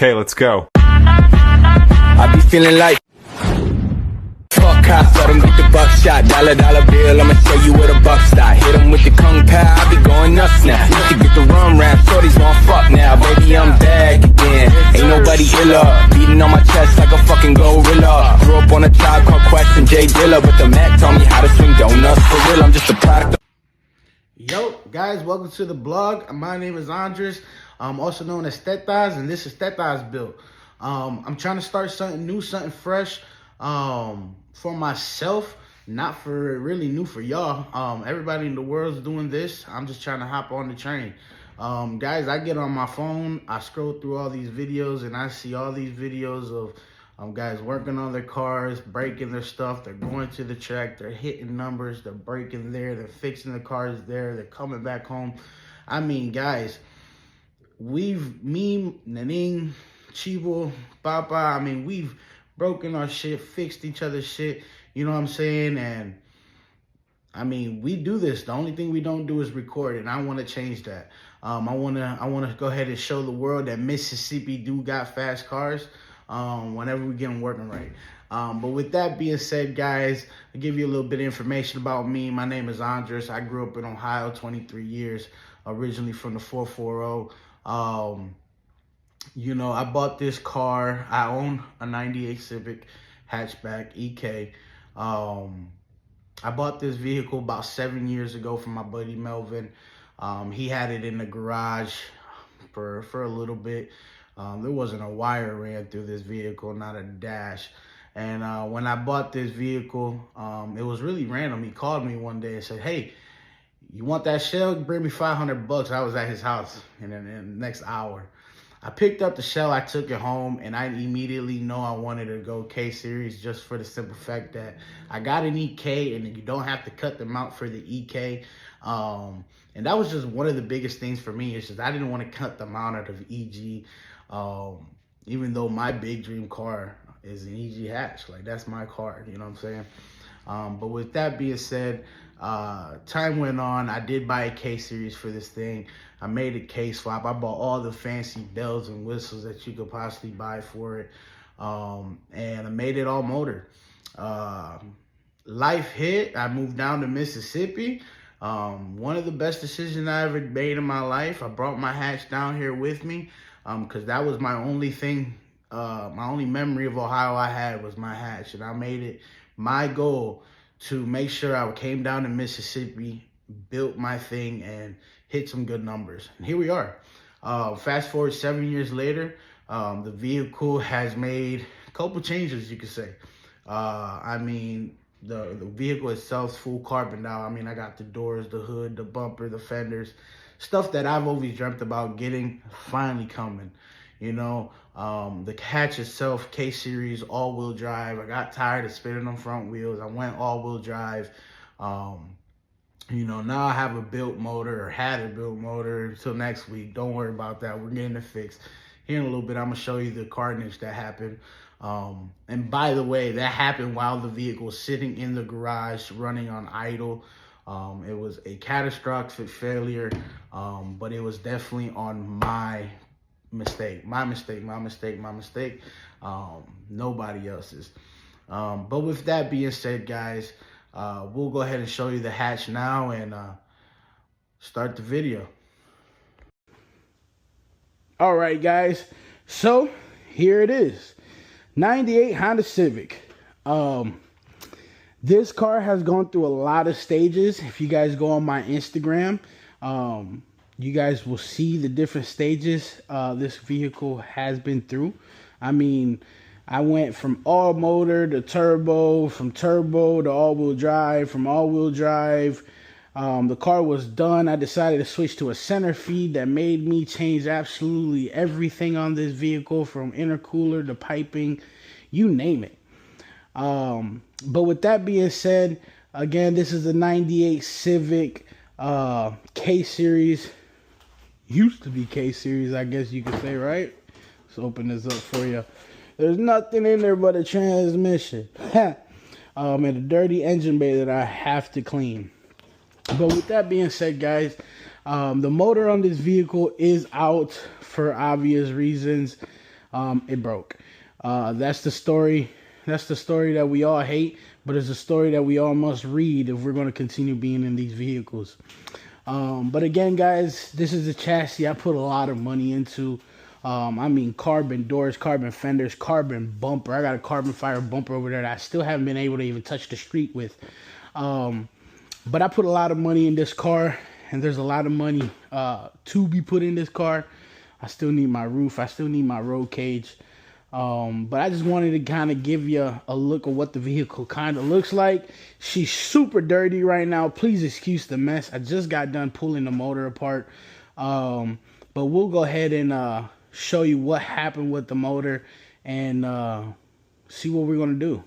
Okay, let's go. I be feeling like fuck cops, let them get the buckshot. Dollar bill, I'ma show you where the buck stop. Hit them with the kung pao, I be going nuts now. To get the rum rap, shorties won't fuck now. Baby, I'm back again, ain't nobody iller. Beating on my chest like a fucking gorilla. Grew up on a Tribe Called Quest and Jay Dilla, but the Mac taught me how to swing donuts. For real, I'm just a product of... Yo, guys, welcome to the blog. My name is Andres. I'm also known as Tetas, and this is Tetas Build. I'm trying to start something new, something fresh for myself, not for really new for y'all. Everybody in the world's doing this. I'm just trying to hop on the train. Guys, I get on my phone, I scroll through all these videos, and I see all these videos of guys working on their cars, breaking their stuff. They're going to the track, they're hitting numbers, they're breaking there, they're fixing the cars there, they're coming back home. I mean, guys, me, Naning, Chivo, Papa, I mean, we've broken our shit, fixed each other's shit, you know what I'm saying? And I mean, we do this. The only thing we don't do is record, and I want to change that. I want to go ahead and show the world that Mississippi do got fast cars whenever we get them working right. But with that being said, guys, I'll give you a little bit of information about me. My name is Andres. I grew up in Ohio, 23 years, originally from the 440. You know, I bought this car. I own a 98 Civic Hatchback, EK. I bought this vehicle about 7 years ago from my buddy Melvin. He had it in the garage for a little bit. There wasn't a wire ran through this vehicle, not a dash. And when I bought this vehicle, it was really random. He called me one day and said, "Hey, you want that shell? Bring me $500. I was at his house in the next hour. I picked up the shell, I took it home, and I immediately know I wanted to go K-Series just for the simple fact that I got an EK and you don't have to cut them out for the EK. And that was just one of the biggest things for me. It's just I didn't want to cut them out of EG, even though my big dream car is an EG hatch. Like, that's my car, you know what I'm saying? But with that being said, time went on. I did buy a K-Series for this thing. I made a K-swap. I bought all the fancy bells and whistles that you could possibly buy for it. And I made it all motor. Life hit. I moved down to Mississippi. One of the best decisions I ever made in my life. I brought my hatch down here with me because that was my only thing. My only memory of Ohio I had was my hatch. And I made it my goal to make sure I came down to Mississippi, built my thing, and hit some good numbers. And here we are. Fast forward 7 years later, the vehicle has made a couple changes, you could say. I mean, the vehicle itself is full carbon now. I mean, I got the doors, the hood, the bumper, the fenders, stuff that I've always dreamt about getting, finally coming. You know, the hatch itself, K-Series, all-wheel drive. I got tired of spinning on front wheels. I went all-wheel drive. You know, now I have a built motor, or had a built motor until next week. Don't worry about that. We're getting it fixed. Here in a little bit, I'm going to show you the carnage that happened. And by the way, that happened while the vehicle was sitting in the garage running on idle. It was a catastrophic failure, but it was definitely on my mistake. Nobody else's. But with that being said, guys, we'll go ahead and show you the hatch now and start the video. All right, guys. So here it is. 98 Honda Civic. This car has gone through a lot of stages. If you guys go on my Instagram, you guys will see the different stages this vehicle has been through. I mean, I went from all motor to turbo, from turbo to all-wheel drive, from all-wheel drive. The car was done. I decided to switch to a center feed that made me change absolutely everything on this vehicle, from intercooler to piping, you name it. But with that being said, again, this is a 98 Civic K-Series. Used to be K-Series, I guess you could say, right? Let's open this up for you. There's nothing in there but a transmission. And a dirty engine bay that I have to clean. But with that being said, guys, the motor on this vehicle is out for obvious reasons. it broke. That's the story. That's the story that we all hate, but it's a story that we all must read if we're going to continue being in these vehicles. But again, guys, this is the chassis I put a lot of money into. I mean, carbon doors, carbon fenders, carbon bumper. I got a carbon fiber bumper over there that I still haven't been able to even touch the street with. But I put a lot of money in this car, and there's a lot of money to be put in this car. I still need my roof. I still need my roll cage. But I just wanted to kind of give you a look of what the vehicle kind of looks like. She's super dirty right now. Please excuse the mess. I just got done pulling the motor apart. But we'll go ahead and show you what happened with the motor and see what we're going to do.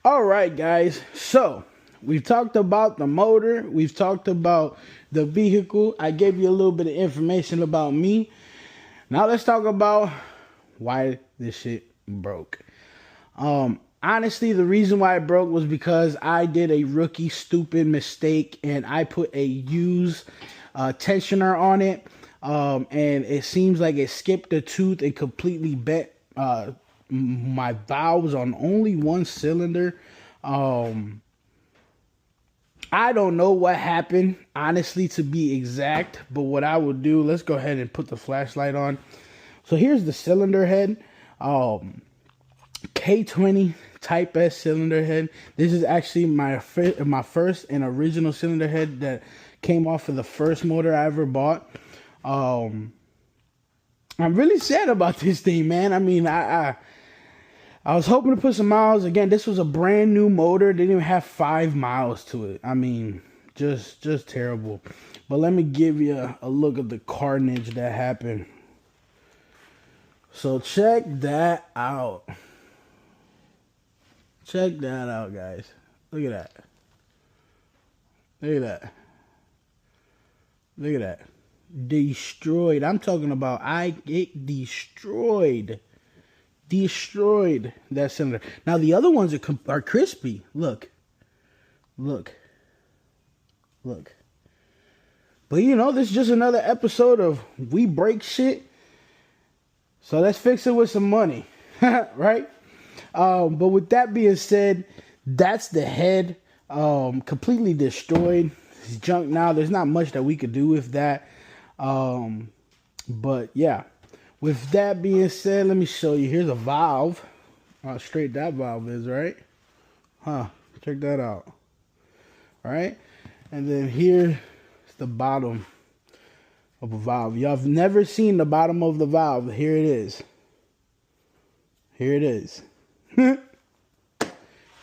All right, guys. So we've talked about the motor. We've talked about the vehicle. I gave you a little bit of information about me. Now let's talk about why this shit broke. Honestly, the reason why it broke was because I did a rookie stupid mistake and I put a used tensioner on it. And it seems like it skipped a tooth and completely bent my valves on only one cylinder. I don't know what happened, honestly, to be exact, but what I would do, let's go ahead and put the flashlight on. So here's the cylinder head, K20 Type S cylinder head. This is actually my first and original cylinder head that came off of the first motor I ever bought. I'm really sad about this thing, man. I mean, I was hoping to put some miles. Again, this was a brand new motor. Didn't even have 5 miles to it. I mean, just terrible. But let me give you a look at the carnage that happened. So check that out. Check that out, guys. Look at that. Look at that. Look at that. Destroyed. I'm talking about it destroyed. Destroyed that cylinder. Now the other ones are crispy. Look. Look. Look. But you know, this is just another episode of we break shit. So let's fix it with some money. Right? But with that being said, that's the head. Completely destroyed. It's junk now. There's not much that we could do with that. But yeah, with that being said, let me show you. Here's a valve. How straight that valve is, right? Check that out. All right. And then here's the bottom of a valve. Y'all have never seen the bottom of the valve. Here it is. Here it is.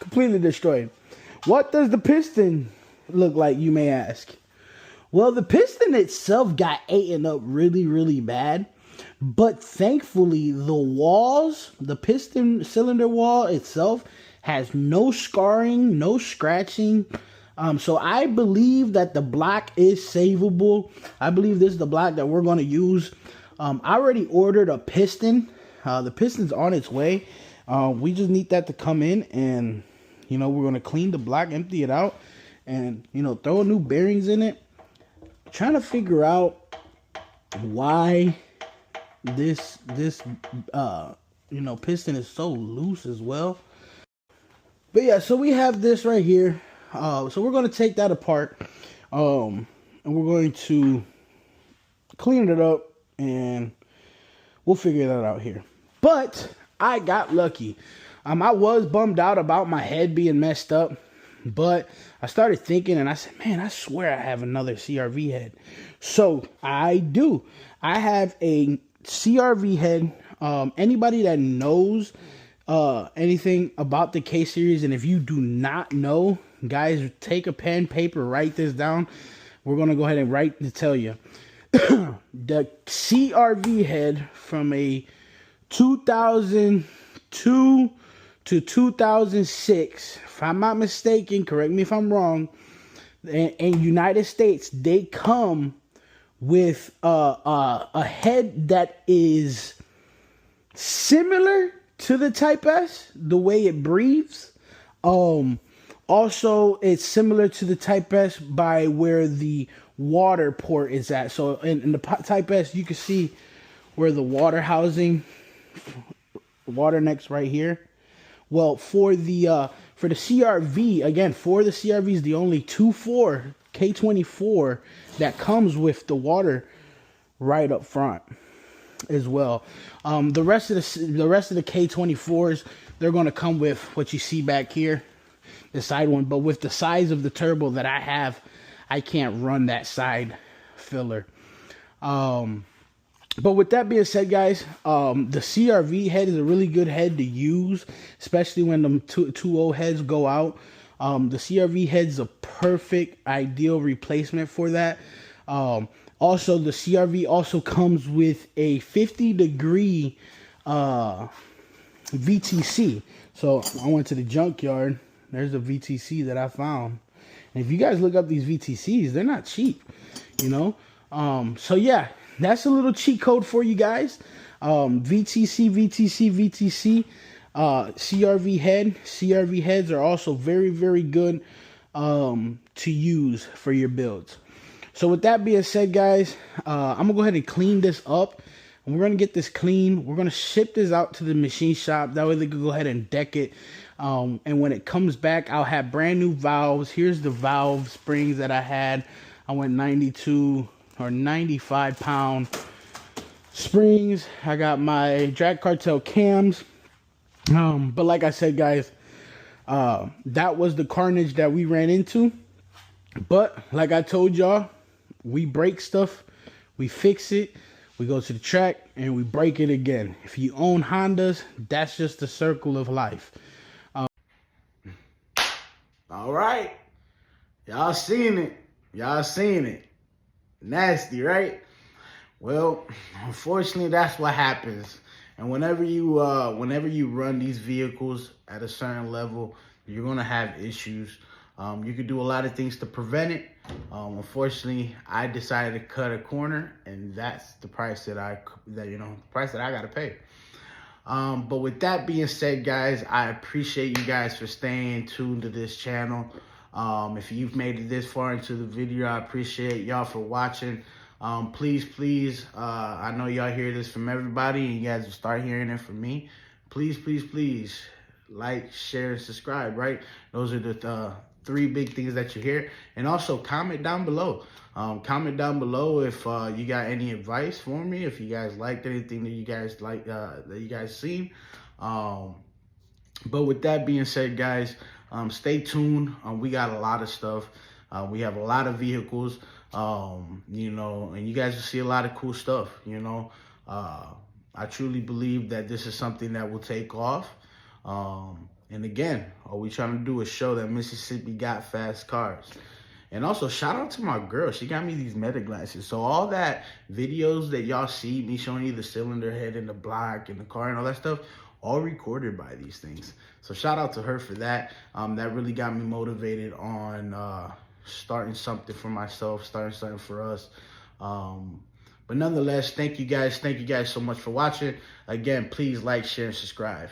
Completely destroyed. What does the piston look like, you may ask? Well, the piston itself got eaten up really, really bad. But thankfully, the walls, the piston cylinder wall itself has no scarring, no scratching. So I believe that the block is savable. I believe this is the block that we're going to use. I already ordered a piston. The piston's on its way. We just need that to come in, and you know, we're going to clean the block, empty it out, and you know, throw new bearings in it. Trying to figure out why this you know, piston is so loose as well. But yeah, so we have this right here. So we're going to take that apart, and we're going to clean it up, and we'll figure that out here. But I got lucky. I was bummed out about my head being messed up, but I started thinking, and I said, man, I swear I have another CRV head. So I do. I have a CRV head. Anybody that knows anything about the K series, and if you do not know, guys, take a pen, paper, write this down. We're going to go ahead and write to tell you. The CRV head from a 2002 to 2006, if I'm not mistaken, correct me if I'm wrong, in United States, they come with a head that is similar to the Type S, the way it breathes. Also, it's similar to the Type S by where the water port is at. So in the Type S, you can see where the water housing, water neck's right here. Well, for the CRV, again, for the CRV is the only 2.4 K24 that comes with the water right up front as well. The rest of the K24s, they're going to come with what you see back here, the side one. But with the size of the turbo that I have, I can't run that side filler. But with that being said, guys, the CRV head is a really good head to use, especially when the 2.0 heads go out. The CRV head's a perfect, ideal replacement for that. Also, the CRV also comes with a 50-degree VTC. So I went to the junkyard. There's a VTC that I found. And if you guys look up these VTCs, they're not cheap, you know. So yeah, that's a little cheat code for you guys. VTC, CRV head. CRV heads are also very, very good to use for your builds. So with that being said, guys, I'm gonna go ahead and clean this up. And we're gonna get this clean. We're gonna ship this out to the machine shop. That way they can go ahead and deck it. And when it comes back, I'll have brand new valves. Here's the valve springs that I had. I went 92 or 95 pound springs. I got my Drag Cartel cams. But like I said, guys, that was the carnage that we ran into. But like I told y'all, we break stuff, we fix it, we go to the track, and we break it again. If you own Hondas, that's just the circle of life. All right. Y'all seen it. Y'all seen it. Nasty, right? Well, unfortunately, that's what happens. And whenever you run these vehicles at a certain level, you're gonna have issues. You could do a lot of things to prevent it. Unfortunately, I decided to cut a corner, and that's the price that I gotta pay. But with that being said, guys, I appreciate you guys for staying tuned to this channel. If you've made it this far into the video, I appreciate y'all for watching. Please, I know y'all hear this from everybody, and you guys will start hearing it from me. Please, like, share, and subscribe, right? Those are the 3 big things that you hear. And also comment down below. Comment down below if you got any advice for me, if you guys liked anything that you guys seen. But with that being said, guys, stay tuned. We got a lot of stuff. We have a lot of vehicles, you know, and you guys will see a lot of cool stuff, you know. I truly believe that this is something that will take off. And again, all we trying to do is show that Mississippi got fast cars. And also, shout out to my girl. She got me these Meta glasses. So all that videos that y'all see, me showing you the cylinder head and the block and the car and all that stuff, all recorded by these things. So shout out to her for that. That really got me motivated on starting something for myself, starting something for us. But nonetheless, thank you guys. Thank you guys so much for watching. Again, please like, share, and subscribe.